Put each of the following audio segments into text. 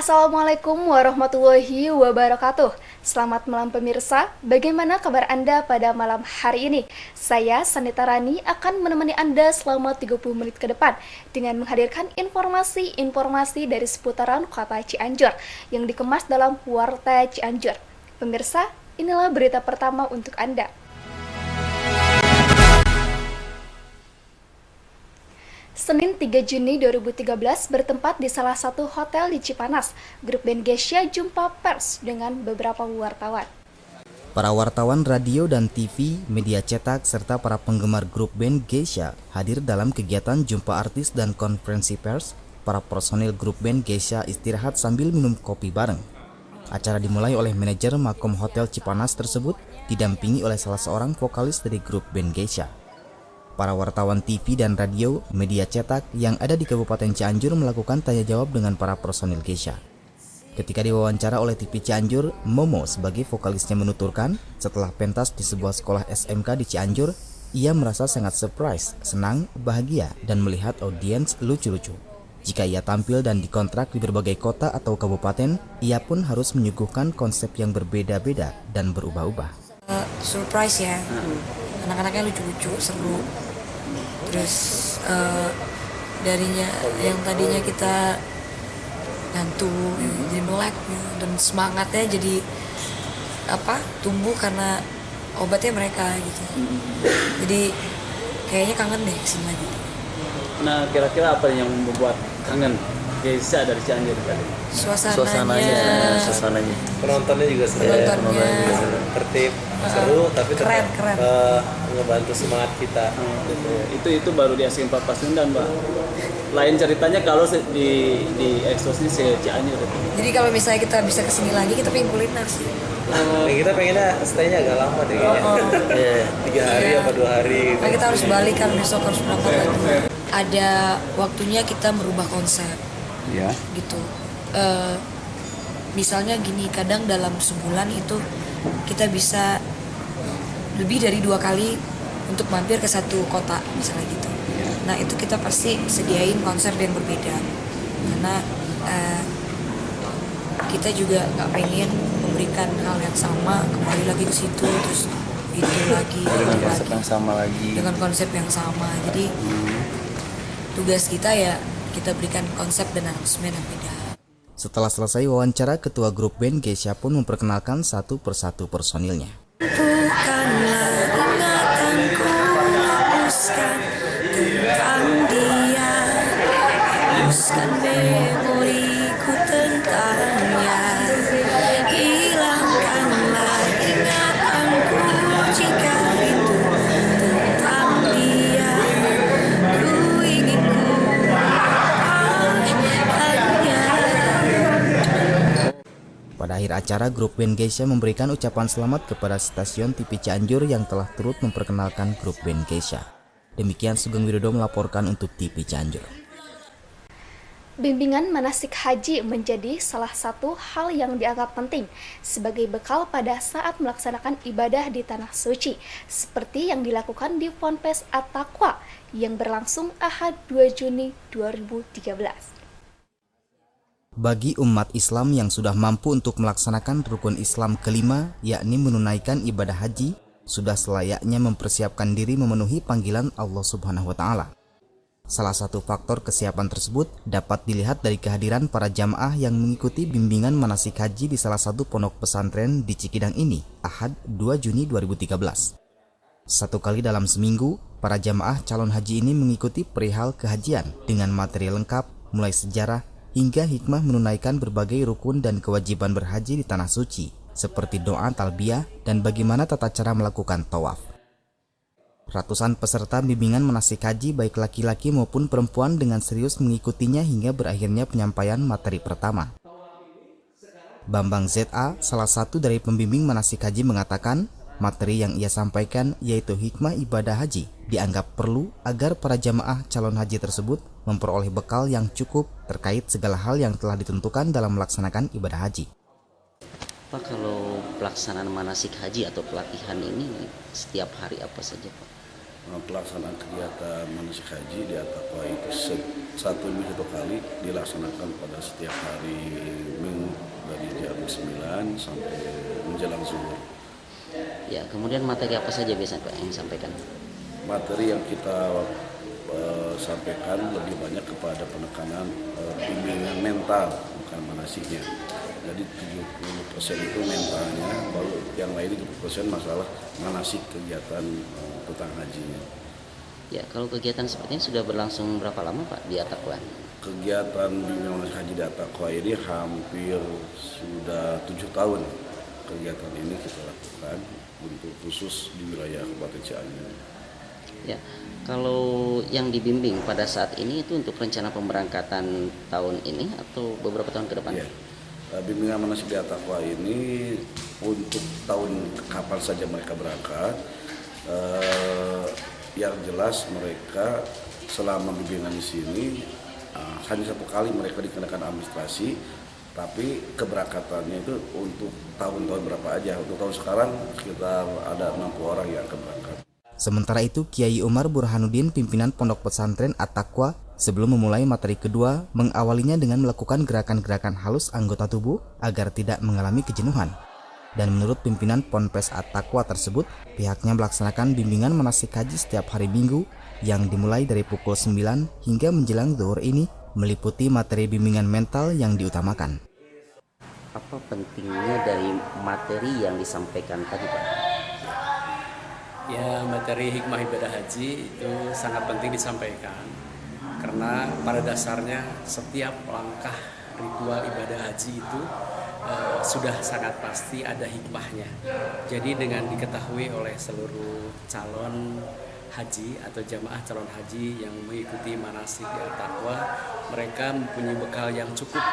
Assalamualaikum warahmatullahi wabarakatuh. Selamat malam pemirsa, bagaimana kabar Anda pada malam hari ini? Saya Sanita Rani akan menemani Anda selama 30 menit ke depan dengan menghadirkan informasi-informasi dari seputaran kota Cianjur yang dikemas dalam Warta Cianjur. Pemirsa, inilah berita pertama untuk Anda. Senin 3 Juni 2013 bertempat di salah satu hotel di Cipanas, grup band Geisha jumpa pers dengan beberapa wartawan. Para wartawan radio dan TV, media cetak, serta para penggemar grup band Geisha hadir dalam kegiatan jumpa artis dan konferensi pers. Para personil grup band Geisha istirahat sambil minum kopi bareng. Acara dimulai oleh manajer Makom Hotel Cipanas tersebut, didampingi oleh salah seorang vokalis dari grup band Geisha. Para wartawan TV dan radio, media cetak yang ada di Kabupaten Cianjur melakukan tanya jawab dengan para personil Geisha. Ketika diwawancara oleh TV Cianjur, Momo sebagai vokalisnya menuturkan, setelah pentas di sebuah sekolah SMK di Cianjur, ia merasa sangat surprise, senang, bahagia, dan melihat audiens lucu-lucu. Jika ia tampil dan dikontrak di berbagai kota atau kabupaten, ia pun harus menyuguhkan konsep yang berbeda-beda dan berubah-ubah. Surprise ya, anak-anaknya lucu-lucu, seru. Terus darinya yang tadinya kita ngantuk jadi melek dan semangatnya jadi tumbuh karena obatnya mereka gitu. Jadi kayaknya kangen deh kesini lagi. Nah, kira-kira apa yang membuat kangen Geisha dari Cianjur tadi? Suasananya. Penontonnya juga seru. Tertib, seru, tapi keren. ngebantu semangat kita. Itu baru di Asia 4 Pasundan, Mbak. Lain ceritanya kalau di ekspos ini Cianjur. Jadi kalau misalnya kita bisa kesini lagi, kita pengen kuliner sih. Kita pengennya stay-nya agak lama deh kayaknya. 3 hari apa 2 hari. Nah, kita harus balik kan, besok harus berangkat lagi. Ada waktunya kita merubah konsep. Ya. Gitu. Misalnya gini, kadang dalam sebulan itu kita bisa lebih dari 2 kali untuk mampir ke satu kota misalnya gitu. Nah itu kita pasti sediain konsep yang berbeda karena kita juga nggak pengen memberikan hal yang sama kembali lagi ke situ terus itu lagi dengan konsep yang sama lagi dengan konsep yang sama. Jadi tugas kita ya kita berikan konsep dan announcement yang beda. Setelah selesai wawancara, ketua grup band Geisha pun memperkenalkan satu persatu personilnya. Bukanlah ingatanku hapuskan tentang dia, hapuskan memoriku tentangnya, hilangkanlah ingatanku jika itu tentang dia, ku ingin ku lupakannya. Pada akhir acara, grup band Geisha memberikan ucapan selamat kepada stasiun TV Cianjur yang telah turut memperkenalkan grup band Geisha. Demikian Sugeng Widodo melaporkan untuk TV Cianjur. Bimbingan manasik haji menjadi salah satu hal yang dianggap penting sebagai bekal pada saat melaksanakan ibadah di Tanah Suci, seperti yang dilakukan di Ponpes At-Taqwa yang berlangsung Ahad 2 Juni 2013. Bagi umat Islam yang sudah mampu untuk melaksanakan rukun Islam kelima, yakni menunaikan ibadah haji, sudah selayaknya mempersiapkan diri memenuhi panggilan Allah Subhanahu wa Ta'ala. Salah satu faktor kesiapan tersebut dapat dilihat dari kehadiran para jamaah yang mengikuti bimbingan manasik haji di salah satu pondok pesantren di Cikidang ini, Ahad 2 Juni 2013. Satu kali dalam seminggu, para jamaah calon haji ini mengikuti perihal kehajian dengan materi lengkap, mulai sejarah, hingga hikmah menunaikan berbagai rukun dan kewajiban berhaji di Tanah Suci, seperti doa talbiyah dan bagaimana tata cara melakukan tawaf. Ratusan peserta bimbingan manasik haji baik laki-laki maupun perempuan dengan serius mengikutinya hingga berakhirnya penyampaian materi pertama. Bambang ZA, salah satu dari pembimbing manasik haji mengatakan, materi yang ia sampaikan yaitu hikmah ibadah haji dianggap perlu agar para jamaah calon haji tersebut memperoleh bekal yang cukup terkait segala hal yang telah ditentukan dalam melaksanakan ibadah haji. Pak, kalau pelaksanaan manasik haji atau pelatihan ini setiap hari apa saja, Pak? pelaksanaan kegiatan manasik haji di At-Taqwa itu satu minggu 1 kali dilaksanakan pada setiap hari Minggu dari jam 9 sampai menjelang zuhur. Ya, kemudian materi apa saja biasanya Pak yang disampaikan? Materi yang kita sampaikan lebih banyak kepada penekanan bimbingan mental, bukan manasiknya. Jadi 70% itu mentalnya, baru yang lain 30% masalah manasik kegiatan tentang hajinya. Ya, kalau kegiatan seperti ini sudah berlangsung berapa lama Pak di At-Taqwa? Kegiatan bimbingan manasik haji di At-Taqwa ini hampir sudah 7 tahun. Kegiatan ini kita lakukan untuk khusus di wilayah Kabupaten Cianjur. Ya, kalau yang dibimbing pada saat ini itu untuk rencana pemberangkatan tahun ini atau beberapa tahun ke depan? Ya, bimbingan manasik di At-Taqwa ini untuk tahun kapan saja mereka berangkat. Yang jelas mereka selama bimbingan di sini hanya 1 kali mereka dikenakan administrasi, tapi keberangkatannya itu untuk tahun-tahun berapa aja. Untuk tahun sekarang sekitar ada 60 orang yang akan berangkat. Sementara itu, Kiai Umar Burhanuddin, pimpinan Pondok Pesantren At-Taqwa, sebelum memulai materi kedua, mengawalinya dengan melakukan gerakan-gerakan halus anggota tubuh agar tidak mengalami kejenuhan. Dan menurut pimpinan Ponpes At-Taqwa tersebut, pihaknya melaksanakan bimbingan manasik haji setiap hari Minggu yang dimulai dari pukul 9 hingga menjelang zuhur ini meliputi materi bimbingan mental yang diutamakan. Apa pentingnya dari materi yang disampaikan tadi Pak? Ya, materi hikmah ibadah haji itu sangat penting disampaikan karena pada dasarnya setiap langkah ritual ibadah haji itu sudah sangat pasti ada hikmahnya. Jadi dengan diketahui oleh seluruh calon haji atau jamaah calon haji yang mengikuti manasik di At-Taqwa, mereka mempunyai bekal yang cukup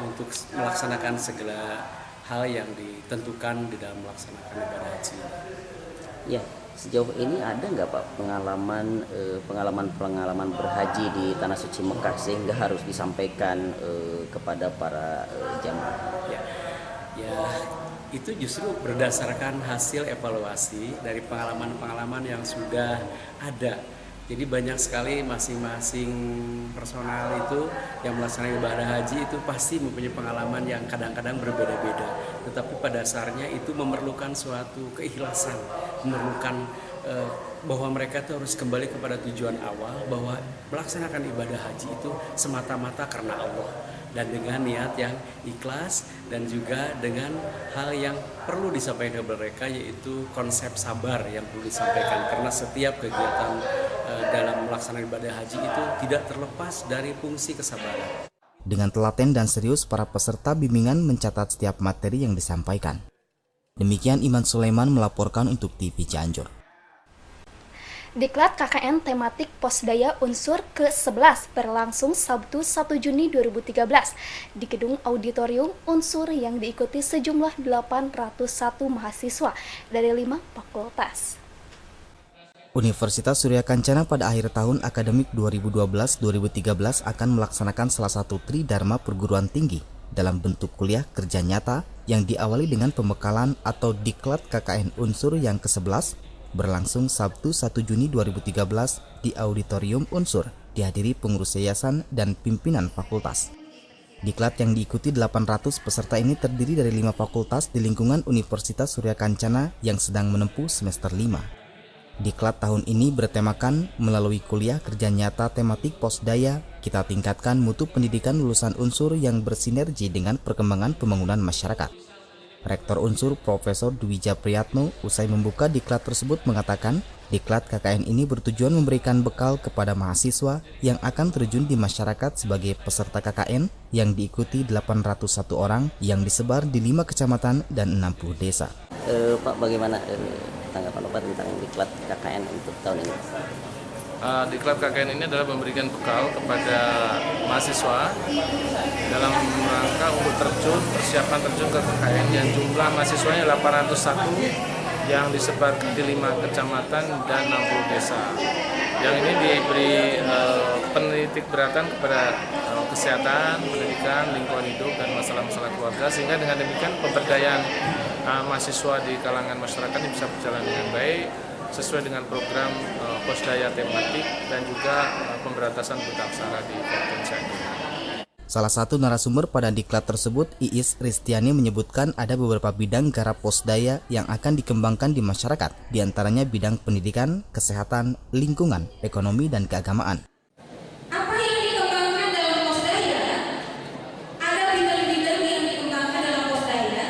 untuk melaksanakan segala hal yang ditentukan di dalam melaksanakan ibadah haji. Ya, sejauh ini ada nggak Pak pengalaman berhaji di Tanah Suci Mekah sehingga harus disampaikan kepada para jamaah? Ya, itu justru berdasarkan hasil evaluasi dari pengalaman-pengalaman yang sudah ada. Jadi banyak sekali masing-masing personal itu yang melaksanakan ibadah haji itu pasti mempunyai pengalaman yang kadang-kadang berbeda-beda. Tetapi pada dasarnya itu memerlukan suatu keikhlasan, memerlukan bahwa mereka itu harus kembali kepada tujuan awal, bahwa melaksanakan ibadah haji itu semata-mata karena Allah dan dengan niat yang ikhlas, dan juga dengan hal yang perlu disampaikan kepada mereka, yaitu konsep sabar yang perlu disampaikan, karena setiap kegiatan dalam melaksanakan ibadah haji itu tidak terlepas dari fungsi kesabaran. Dengan telaten dan serius, para peserta bimbingan mencatat setiap materi yang disampaikan. Demikian Iman Sulaiman melaporkan untuk TV Cianjur. Diklat KKN tematik Posdaya Unsur ke-11 berlangsung Sabtu 1 Juni 2013 di Gedung Auditorium Unsur yang diikuti sejumlah 801 mahasiswa dari 5 fakultas. Universitas Surya Kencana pada akhir tahun akademik 2012-2013 akan melaksanakan salah satu tridharma perguruan tinggi dalam bentuk kuliah kerja nyata yang diawali dengan pembekalan atau Diklat KKN Unsur yang ke-11 berlangsung Sabtu 1 Juni 2013 di Auditorium Unsur, dihadiri pengurus yayasan dan pimpinan fakultas. Diklat yang diikuti 800 peserta ini terdiri dari 5 fakultas di lingkungan Universitas Surya Kencana yang sedang menempuh semester 5. Diklat tahun ini bertemakan melalui kuliah kerja nyata tematik Posdaya, kita tingkatkan mutu pendidikan lulusan Unsur yang bersinergi dengan perkembangan pembangunan masyarakat. Rektor Unsur Profesor Dwija Priyatno usai membuka diklat tersebut mengatakan, diklat KKN ini bertujuan memberikan bekal kepada mahasiswa yang akan terjun di masyarakat sebagai peserta KKN yang diikuti 801 orang yang disebar di 5 kecamatan dan 60 desa. Pak, bagaimana tanggapan Bapak tentang diklat KKN untuk tahun ini? Diklat KKN ini adalah memberikan bekal kepada mahasiswa dalam rangka untuk persiapan terjun ke KKN yang jumlah mahasiswanya 801 yang disebarkan di 5 kecamatan dan 60 desa. Yang ini diberi penitik beratan kepada kesehatan, pendidikan, lingkungan hidup, dan masalah-masalah keluarga, sehingga dengan demikian pemberdayaan mahasiswa di kalangan masyarakat ini bisa berjalan dengan baik, sesuai dengan program Posdaya tematik dan juga pemberantasan buta aksara di Kabupaten Cianjur. Salah satu narasumber pada diklat tersebut, Iis Ristiani, menyebutkan ada beberapa bidang garap Posdaya yang akan dikembangkan di masyarakat, diantaranya bidang pendidikan, kesehatan, lingkungan, ekonomi, dan keagamaan. Apa yang dikembangkan dalam Posdaya? Ada bidang-bidang yang dikembangkan dalam Posdaya,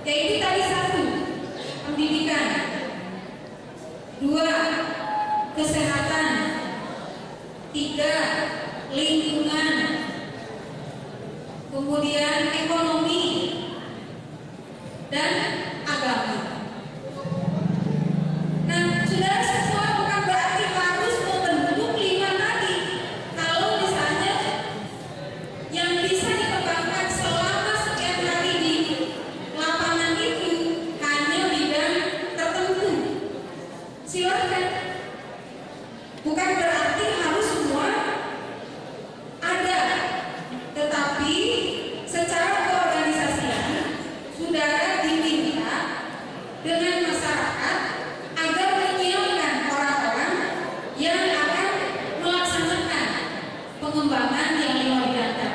yaitu tadi 1, pendidikan, 2, kesehatan, 3, lingkungan, kemudian ekonomi, dan agama. Nah, saudara semua, bukan berarti harus membentuk 5 tadi. Kalau misalnya yang bisa dikembangkan selama sekian hari di lapangan itu hanya bidang tertentu, silakan. Bukan berarti harus semua ada, tetapi secara keorganisasian saudara diminta dengan masyarakat agar menyiapkan orang-orang yang akan melaksanakan pengembangan yang luar biasa.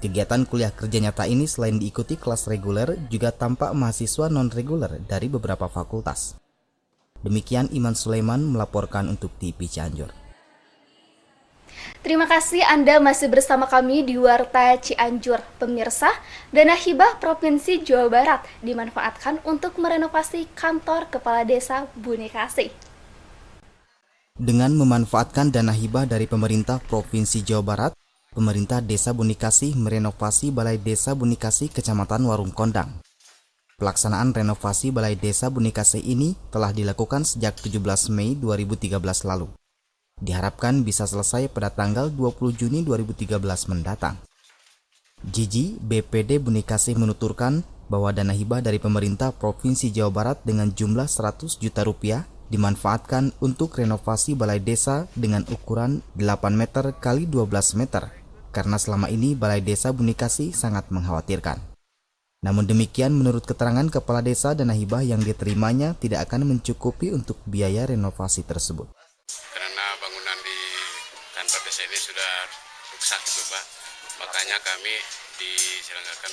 Kegiatan kuliah kerja nyata ini selain diikuti kelas reguler, juga tampak mahasiswa non-reguler dari beberapa fakultas. Demikian Iman Sulaiman melaporkan untuk TV Cianjur. Terima kasih Anda masih bersama kami di Warta Cianjur. Pemirsa, dana hibah Provinsi Jawa Barat dimanfaatkan untuk merenovasi kantor Kepala Desa Bunikasi. Dengan memanfaatkan dana hibah dari pemerintah Provinsi Jawa Barat, pemerintah Desa Bunikasi merenovasi Balai Desa Bunikasi Kecamatan Warung Kondang. Pelaksanaan renovasi Balai Desa Bunikasi ini telah dilakukan sejak 17 Mei 2013 lalu. Diharapkan bisa selesai pada tanggal 20 Juni 2013 mendatang. Gigi BPD Bunikasi menuturkan bahwa dana hibah dari pemerintah Provinsi Jawa Barat dengan jumlah 100 juta rupiah dimanfaatkan untuk renovasi balai desa dengan ukuran 8 meter x 12 meter, karena selama ini Balai Desa Bunikasi sangat mengkhawatirkan. Namun demikian, menurut keterangan Kepala Desa, dana hibah yang diterimanya tidak akan mencukupi untuk biaya renovasi tersebut. Karena bangunan di kantor desa ini sudah rusak itu Pak, makanya kami diselenggarakan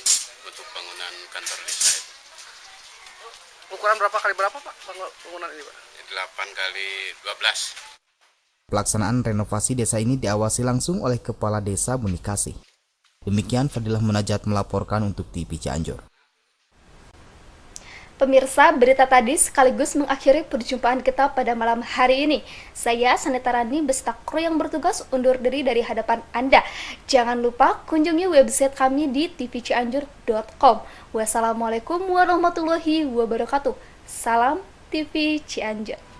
untuk bangunan kantor desa itu. Ukuran berapa kali berapa Pak bangunan ini Pak? 8 kali 12. Pelaksanaan renovasi desa ini diawasi langsung oleh Kepala Desa Bunikasi. Demikian Fadilah Munajat melaporkan untuk TV Cianjur. Pemirsa, berita tadi sekaligus mengakhiri perjumpaan kita pada malam hari ini. Saya Sanita Rani beserta kru yang bertugas undur diri dari hadapan Anda. Jangan lupa kunjungi website kami di tvcianjur.com. Wassalamualaikum warahmatullahi wabarakatuh. Salam TV Cianjur.